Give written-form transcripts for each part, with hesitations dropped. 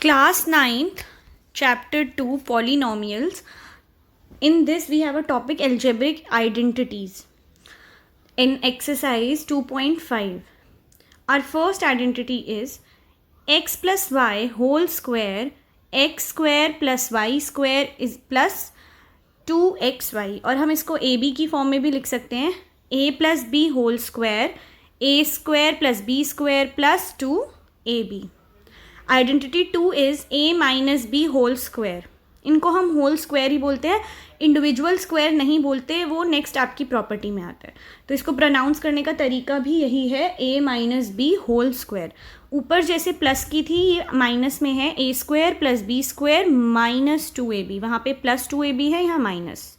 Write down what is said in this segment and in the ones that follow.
Class 9th, Chapter 2, Polynomials. In this, we have a topic algebraic identities. In exercise 2.5, our first identity is x plus y whole square, x square plus y square is plus 2xy. और हम इसको A B की form में भी लिख सकते हैं, a plus b whole square, a square plus b square plus 2ab. Identity 2 is a minus B whole square. इनको हम होल स्क्वायर ही बोलते हैं, इंडिविजुअल स्क्वायर नहीं बोलते, वो नेक्स्ट आपकी प्रॉपर्टी में आता है. तो इसको प्रोनाउंस करने का तरीका भी यही है, a minus B whole square. ऊपर जैसे प्लस की थी, ये माइनस में है, a square plus b square minus 2ab. वहाँ पे प्लस 2ab है, यहाँ minus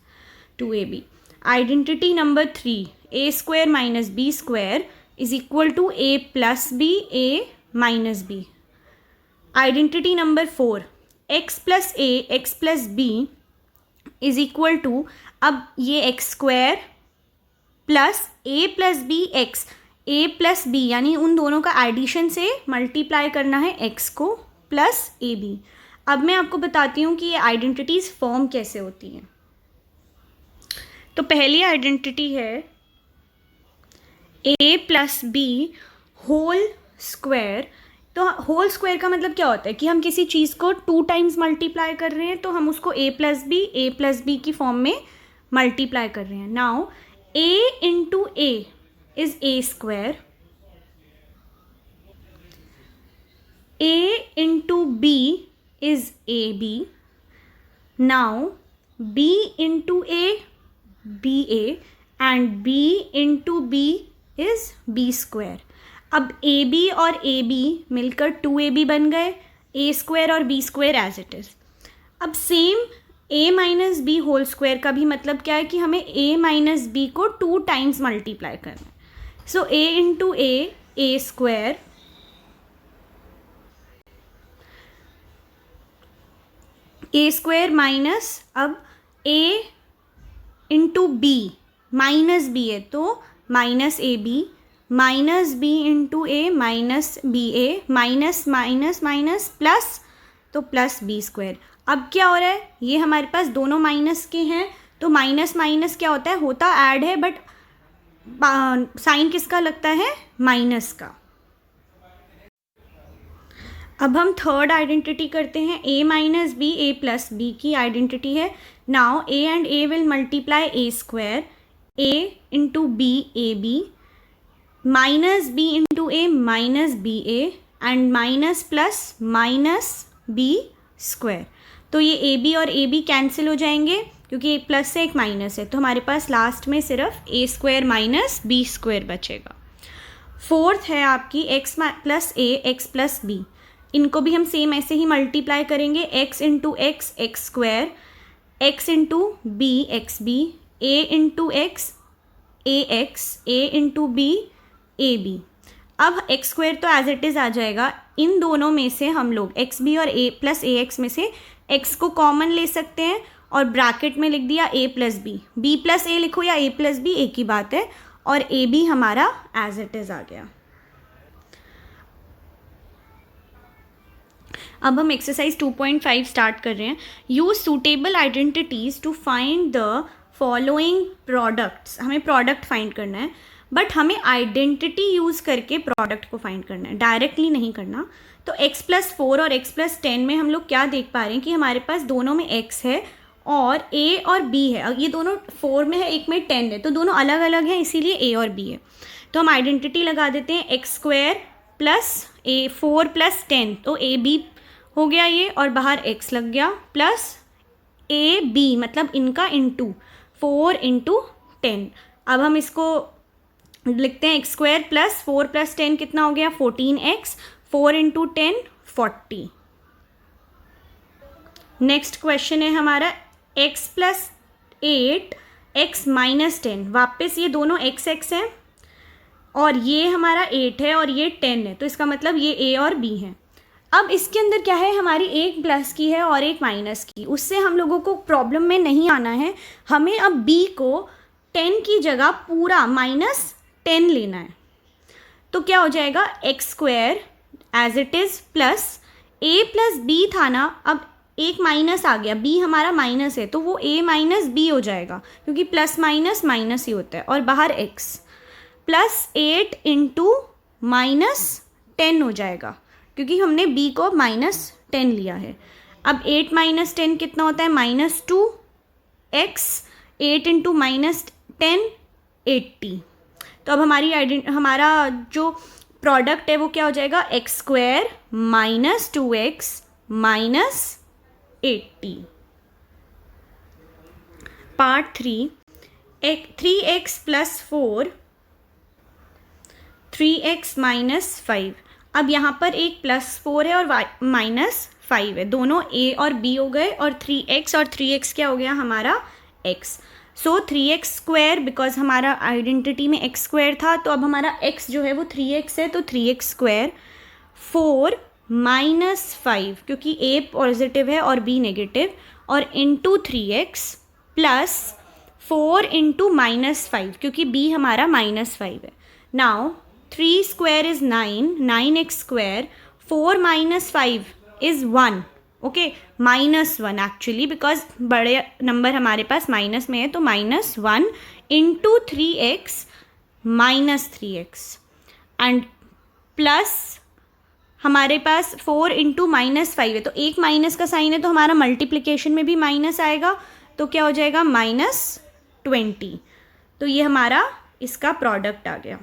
2ab. Identity number 3, a square minus b square is equal to a plus b, a minus b. Identity number 4, x plus a x plus b is equal to, अब ये x square plus a plus b x, a plus b यानी उन दोनों का addition से multiply करना है x को प्लस ए बी. अब मैं आपको बताती हूँ कि ये आइडेंटिटीज फॉर्म कैसे होती हैं. तो पहली आइडेंटिटी है a plus b whole square. तो होल स्क्वायर का मतलब क्या होता है कि हम किसी चीज़ को 2 टाइम्स मल्टीप्लाई कर रहे हैं, तो हम उसको a प्लस बी की फॉर्म में मल्टीप्लाई कर रहे हैं. Now a into a is a square, a into b is a b. Now b into a b a and b into b is b square. अब a B और a B मिलकर 2ab बन गए, A square और B square as it is. अब same a minus B whole square का भी मतलब क्या है कि हमें a माइनस बी को 2 टाइम्स मल्टीप्लाई करना है. So a into a square a square minus, अब a into b minus b है तो minus a b, minus b into a minus b a, minus minus minus plus, तो plus b square. अब क्या हो रहा है, ये हमारे पास दोनों माइनस के हैं, तो माइनस माइनस क्या होता है, होता ऐड है, बट साइन किसका लगता है, माइनस का. अब हम थर्ड आइडेंटिटी करते हैं, a minus b a plus b की आइडेंटिटी है. Now a and a will multiply a square, a into b a b, minus b into a minus b a and minus plus minus b square. तो ये A B और a B cancel हो जाएंगे क्योंकि एक plus से एक minus है, तो हमारे पास लास्ट में सिर्फ a square minus b square बचेगा. फोर्थ है आपकी x plus a x plus b. इनको भी हम सेम ऐसे ही मल्टीप्लाई करेंगे, x into x x square, x into b x b, a into x a x, a into b a b. अब एक्स स्क्वायर तो एज इट इज़ आ जाएगा. इन दोनों में से हम लोग एक्स बी और ए प्लस ए एक्स में से एक्स को कॉमन ले सकते हैं और ब्रैकेट में लिख दिया ए प्लस बी. बी प्लस ए लिखो या ए प्लस बी, एक ही बात है, और ए बी हमारा एज इट इज़ आ गया. अब हम एक्सरसाइज 2.5 स्टार्ट कर रहे हैं. Use suitable identities to find the following products. हमें प्रोडक्ट फाइंड करना है, बट हमें आइडेंटिटी यूज़ करके प्रोडक्ट को फाइंड करना है, डायरेक्टली नहीं करना. तो x प्लस 4 और x प्लस 10 में हम लोग क्या देख पा रहे हैं कि हमारे पास दोनों में x है और a और b है. ये दोनों 4 में है, एक में 10 है, तो दोनों अलग अलग हैं, इसीलिए a और b है. तो हम आइडेंटिटी लगा देते हैं, x square plus a 4 plus 10, तो a b हो गया ये, और बाहर x लग गया, प्लस a b मतलब इनका इंटू 4 इंटू 10. अब हम इसको लिखते हैं, एक्स स्क्वायर प्लस 4 प्लस 10 कितना हो गया, 14x, 4 इंटू 10 40. नेक्स्ट क्वेश्चन है हमारा x प्लस 8 x माइनस 10. वापस ये दोनों x x हैं और ये हमारा 8 है और ये 10 है, तो इसका मतलब ये a और b है. अब इसके अंदर क्या है, हमारी एक प्लस की है और एक माइनस की, उससे हम लोगों को प्रॉब्लम में नहीं आना है. हमें अब b को 10 की जगह पूरा माइनस 10 लेना है. तो क्या हो जाएगा, x square as it is plus a plus b था ना, अब एक माइनस आ गया, b हमारा माइनस है तो वो a माइनस बी हो जाएगा, क्योंकि प्लस माइनस माइनस ही होता है, और बाहर x प्लस 8 इंटू -10 हो जाएगा, क्योंकि हमने b को -10 लिया है। अब 8 - 10 कितना होता है, -2 x, 8 इंटू -10 80। तो अब हमारा जो प्रोडक्ट है वो क्या हो जाएगा, x² - 2x - 80। Part 3, 3x + 4 3x - 5। अब यहाँ पर एक +4 है और -5 है, दोनों a और b हो गए, और 3x और 3x क्या हो गया हमारा x। सो 3x², बिकॉज हमारा आइडेंटिटी में x² था, तो अब हमारा x जो है वो 3x है, तो 3x²। 4 - 5, क्योंकि a पॉजिटिव है और b नेगेटिव, और इंटू 3x प्लस 4 इंटू -5, क्योंकि b हमारा -5 है। Now 3² is 9, 9x², 4 - 5 is 1, okay, -1 actually, because बड़े नंबर हमारे पास माइनस में है, तो -1 into 3x -3x, and plus हमारे पास 4 इंटू -5 है, तो एक माइनस का साइन है, तो हमारा मल्टीप्लिकेशन में भी माइनस आएगा, तो क्या हो जाएगा -20। तो ये हमारा इसका प्रोडक्ट आ गया।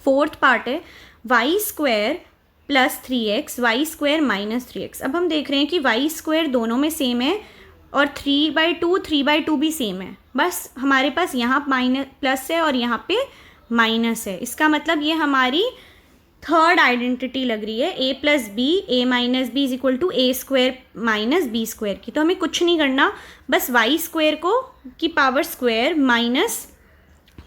फोर्थ पार्ट है y² + 3x, y² - 3x। अब हम देख रहे हैं कि y² दोनों में सेम है, और 3/2 भी सेम है, बस हमारे पास यहाँ प्लस है और यहाँ पे माइनस है। इसका मतलब ये हमारी थर्ड आइडेंटिटी लग रही है, a + b, a - b = a² - b² की। तो हमें कुछ नहीं करना, बस y² की पावर स्क्वायर माइनस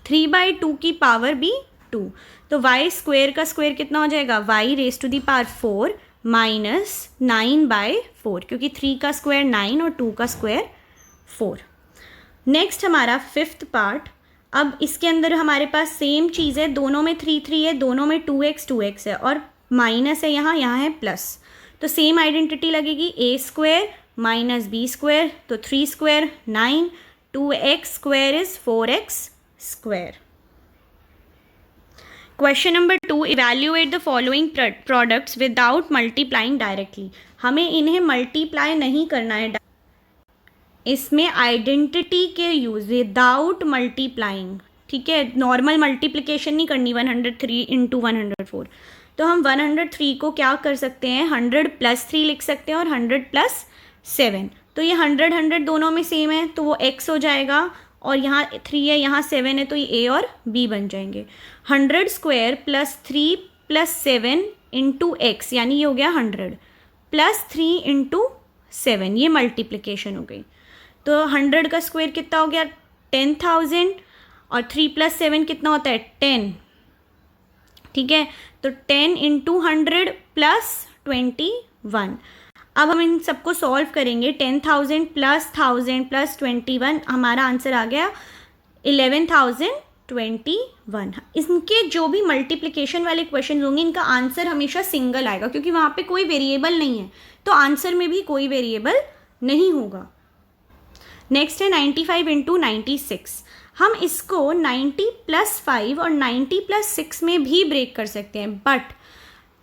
3/2 की पावर भी 2, तो y² का स्क्वायर कितना हो जाएगा, y⁴ माइनस 9/4, क्योंकि 3 का स्क्वायर 9 और 2 का स्क्वायर 4। नेक्स्ट हमारा फिफ्थ पार्ट। अब इसके अंदर हमारे पास सेम चीज़ है, दोनों में 3 है, दोनों में 2x है, और माइनस है यहाँ है प्लस, तो सेम आइडेंटिटी लगेगी, a² - b², तो 3² 9, 2x² is 4x²। Question number 2, evaluate the following products without multiplying directly. हमें इन्हें मल्टीप्लाई नहीं करना है, इसमें आइडेंटिटी के यूज विदाउट मल्टीप्लाइंग, ठीक है, नॉर्मल मल्टीप्लिकेशन नहीं करनी 103 इंटू 104। तो हम 103 को क्या कर सकते हैं, 100 + 3 लिख सकते हैं, और 100 + 7, तो ये 100 दोनों में सेम है, तो वो x हो जाएगा, और यहाँ 3 है, यहाँ 7 है, तो ये a और b बन जाएंगे। 100² + 3 + 7 इंटू x, यानी ये हो गया 100 + 3 इंटू 7, ये मल्टीप्लिकेशन हो गई। तो 100 का स्क्वायर कितना हो गया 10,000, और 3 + 7 कितना होता है 10, ठीक है, तो 10 इंटू 100 + 21। अब हम इन सबको सॉल्व करेंगे, 10,000 + 1000 + 21, हमारा आंसर आ गया 11,021। इनके जो भी मल्टीप्लिकेशन वाले क्वेश्चन होंगे, इनका आंसर हमेशा सिंगल आएगा, क्योंकि वहाँ पे कोई वेरिएबल नहीं है, तो आंसर में भी कोई वेरिएबल नहीं होगा। नेक्स्ट है 95 इंटू 96। हम इसको 90 + 5 और 90 + 6 में भी ब्रेक कर सकते हैं, बट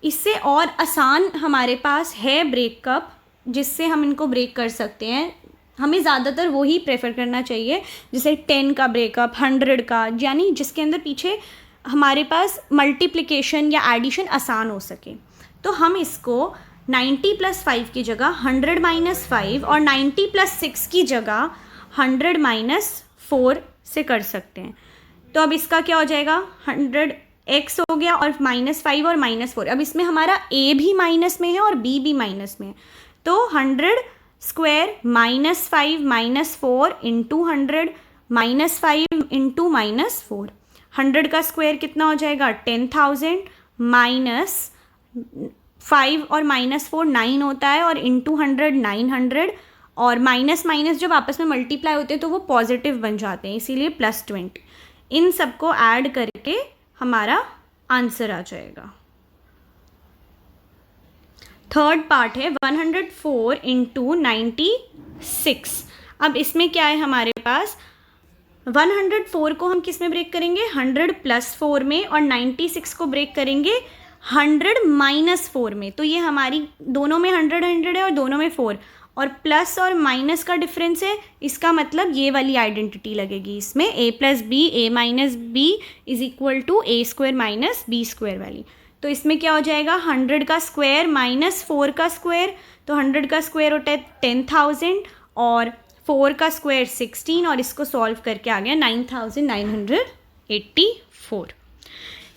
इससे और आसान हमारे पास है ब्रेकअप, जिससे हम इनको ब्रेक कर सकते हैं। हमें ज़्यादातर वही प्रेफर करना चाहिए, जैसे 10 का ब्रेकअप, 100 का, यानी जिसके अंदर पीछे हमारे पास मल्टीप्लिकेशन या एडिशन आसान हो सके। तो हम इसको 90 + 5 की जगह 100 - 5 और 90 + 6 की जगह 100 - 4 से कर सकते हैं। तो अब इसका क्या हो जाएगा, 100x हो गया, और -5 और -4। अब इसमें हमारा a भी माइनस में है और b भी माइनस में है, तो 100² -5 - 4 इंटू 100 -5 इंटू -4। 100 का स्क्वायर कितना हो जाएगा 10,000, -5 और -4 9 होता है, और इंटू 100 900, और माइनस माइनस जब आपस में मल्टीप्लाई होते हैं तो वो पॉजिटिव बन जाते हैं, इसीलिए +20। इन सबको ऐड करके हमारा आंसर आ जाएगा। थर्ड पार्ट है 104 इंटू 96। अब इसमें क्या है हमारे पास, 104 को हम किस में ब्रेक करेंगे, 100 प्लस 4 में, और 96 को ब्रेक करेंगे 100 माइनस 4 में। तो ये हमारी दोनों में 100 है और दोनों में 4, और प्लस और माइनस का डिफरेंस है, इसका मतलब ये वाली आइडेंटिटी लगेगी इसमें, a plus b a minus b is equal to a square minus b square वाली। तो इसमें क्या हो जाएगा, 100 का स्क्वायर माइनस 4 का स्क्वायर, तो 100 का स्क्वायर होता है 10,000 और 4 का स्क्वायर 16, और इसको सॉल्व करके आ गया 9,984।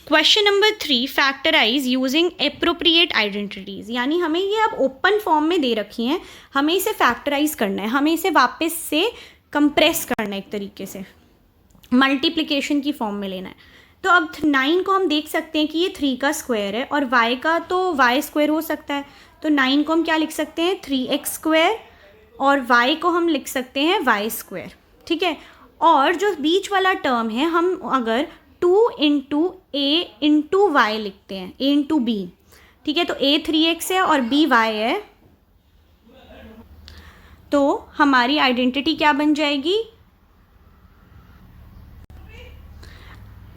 Question number 3, factorise using appropriate identities. यानी हमें ये अब ओपन फॉर्म में दे रखी हैं, हमें इसे फैक्टराइज करना है, हमें इसे वापस से कंप्रेस करना है, एक तरीके से मल्टीप्लिकेशन की फॉर्म में लेना है। तो अब 9 को हम देख सकते हैं कि ये 3 का स्क्वायर है, और y का तो y स्क्वायर हो सकता है, तो 9 को हम क्या लिख सकते हैं, 3x स्क्वायर, और y को हम लिख सकते हैं y स्क्वायर। ठीक है, और जो बीच वाला टर्म है, हम अगर 2 इंटू ए इंटू वाई लिखते हैं, a इंटू बी, ठीक है, तो a 3x है और b y है, तो हमारी आइडेंटिटी क्या बन जाएगी,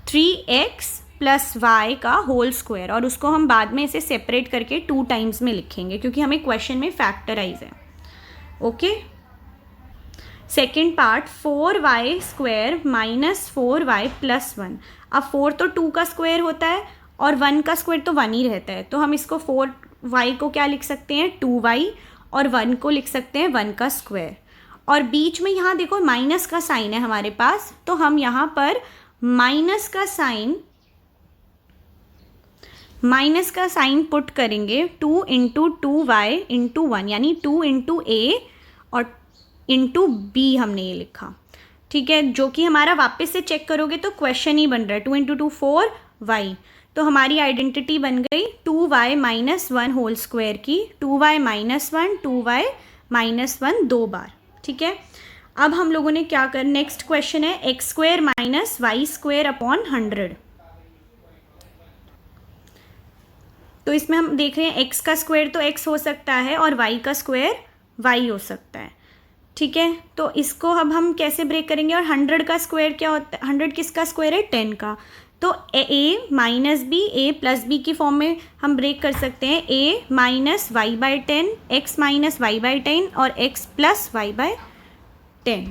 3x प्लस वाई का होल स्क्वायर, और उसको हम बाद में इसे सेपरेट करके 2 टाइम्स में लिखेंगे क्योंकि हमें क्वेश्चन में फैक्टराइज है। Okay, second part 4y square minus 4y plus 1। अब 4 तो 2 का स्क्वायर होता है और 1 का स्क्वायर तो 1 ही रहता है, तो हम इसको 4y को क्या लिख सकते हैं, 2y, और 1 को लिख सकते हैं 1 का स्क्वायर। और बीच में यहाँ देखो माइनस का साइन है हमारे पास, तो हम यहाँ पर माइनस का साइन पुट करेंगे 2 इंटू 2y इंटू 1, यानी 2 इंटू ए और इंटू बी हमने ये लिखा। ठीक है, जो कि हमारा वापस से चेक करोगे तो क्वेश्चन ही बन रहा है, 2 इंटू 2 4y। तो हमारी आइडेंटिटी बन गई 2y माइनस 1 होल स्क्वायर की, 2y माइनस 1, 2y माइनस 1 2 बार। ठीक है, अब हम लोगों ने क्या कर, नेक्स्ट क्वेश्चन है x square minus y square upon 100। तो इसमें हम देख रहे हैं x का स्क्वायर तो x हो सकता है और y का स्क्वायर y हो सकता है। ठीक है, तो इसको अब हम कैसे ब्रेक करेंगे, और 100 का स्क्वायर क्या होता है, 100 किसका स्क्वायर है, 10 का, तो a minus b a plus b की फॉर्म में हम ब्रेक कर सकते हैं, a minus y by 10, x minus y by 10 और x प्लस वाई बाई 10।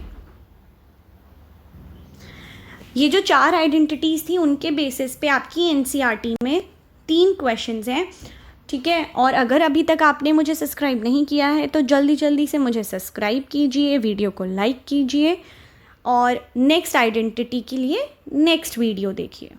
ये जो 4 आइडेंटिटीज़ थी उनके बेसिस पे आपकी एनसीईआरटी में 3 क्वेश्चंस हैं। ठीक है, और अगर अभी तक आपने मुझे सब्सक्राइब नहीं किया है तो जल्दी से मुझे सब्सक्राइब कीजिए, वीडियो को लाइक कीजिए, और नेक्स्ट आइडेंटिटी के लिए नेक्स्ट वीडियो देखिए।